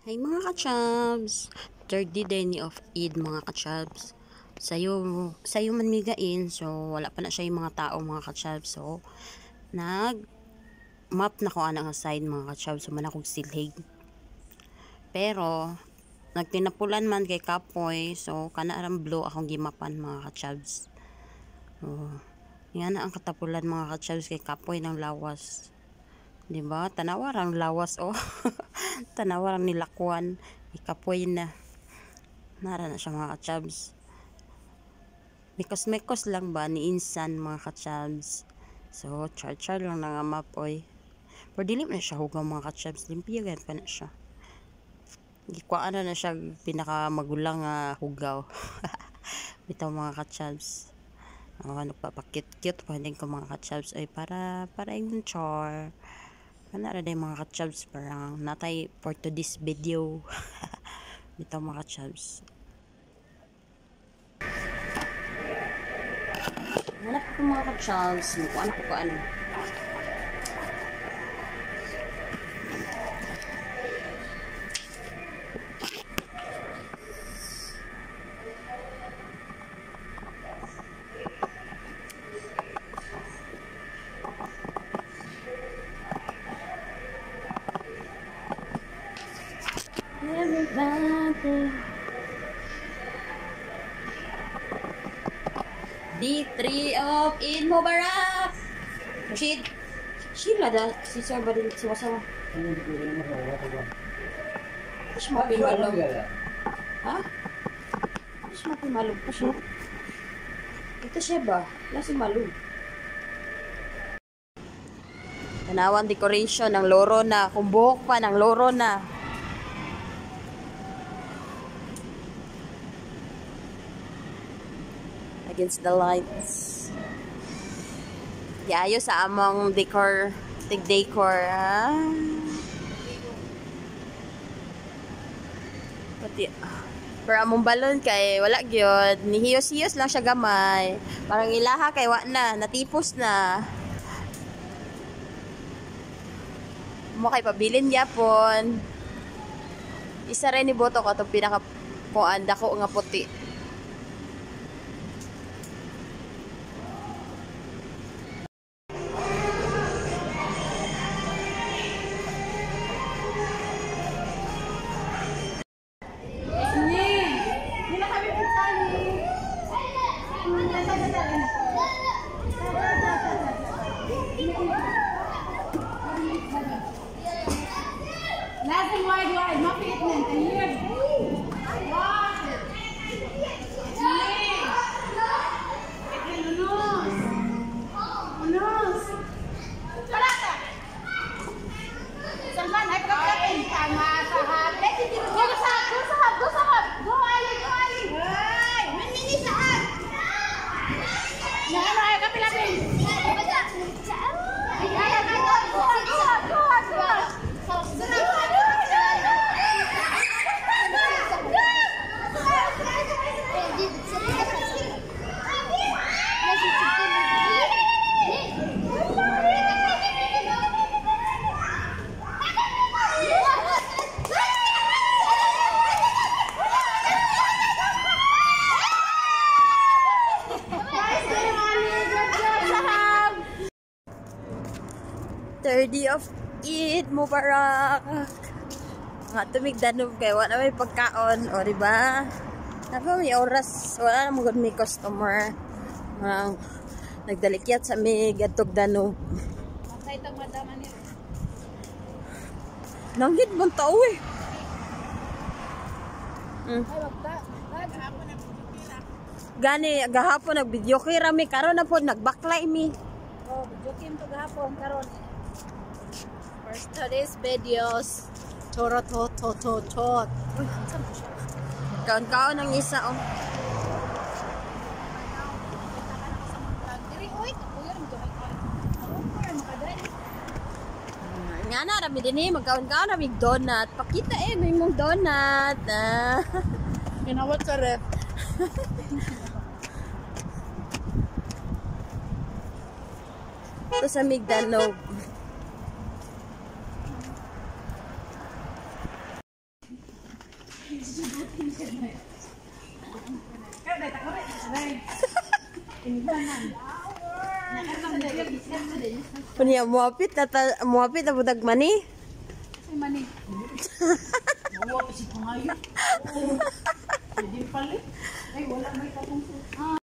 Hi mga kachabs! Third day ni of Eid mga kachabs. Sayo man migain, so wala pa na siya yung mga tao mga kachabs. So, map na ko anang side mga kachabs. So, manakog silhig. Pero, nagtinapulan man kay Kapoy. So, kanaaram blow akong gimapan mga kachabs. Oh, yan na ang katapulan mga kachabs kay Kapoy ng lawas. Diba? Tanawarang lawas oh. Tanawarang nilakwan. Ikapoy na. Nara na siya mga kachabs. Mekos-mekos lang ba ni insan mga kachabs. So, char-char lang na nga map oy. Pero dilim na siya hugaw mga kachabs. Limpiyagan pa na siya. Gikwaan na siya pinakamagulang hugaw. Bitaw mga kachabs. Nagpapakit-cute pa din ko mga kachabs ay para yung char. Kanara din mga kachabs parang natay for to this video. Bitaw mga kachabs. Hanap ko mga kachabs. Ano ko ano. Everybody. D3 of Eid Mubarak. Rashid. Sheila da si Sir ba din sumasawa? Siya mapimalog. Ha? Siya mapimalog pa siya. Ito siya ba? Wala si malog. Tanawang decoration ng loro na. Kumbuhok pa ng loro na. Against the lights. Yayo sa among decor, tig-decor. Pati, pero among balon kay wala gyud. Nihiyos-hiyos lang siya gamay. Parang ilaha kay wa na, natipos na. Mo kay pabilin yapon. Isa rin ni boto ko itong pinaka kuan dako nga puti. لازم وايد ما في اثنين تغيير واحد اثنين ونص ثلاثة سلمان هاي بقى انت مع سهاب جو سهاب جو علي من مين سهاب لا انا هاي قبل ابي Third day of Eid Mubarak. Nga tumigdanog kay wala may pagkaon o diba? Nako may oras wala na magud may customer. Nagdalikyat sa mig atog danog. Matay tag madama ni. Nanggit man tao eh. Ay wagta. Gahapon na pila. Gani gahapon nag-video kay rami karon na pod nagbaklay mi. Oh, video kim to gahapon karon. First today's videos. Toro to. Uy, saan po siya? Kaon-kaon ang isa oh. Nga na, rami din eh. Magkaon-kaon rami donut. Pakita may mong donut. Pinawat sa ref. Ito sa Migdanog. Punya muapit na budag mani. Mani. Bawa pa si pangayo. Jadi palit. Ay, wala may katong.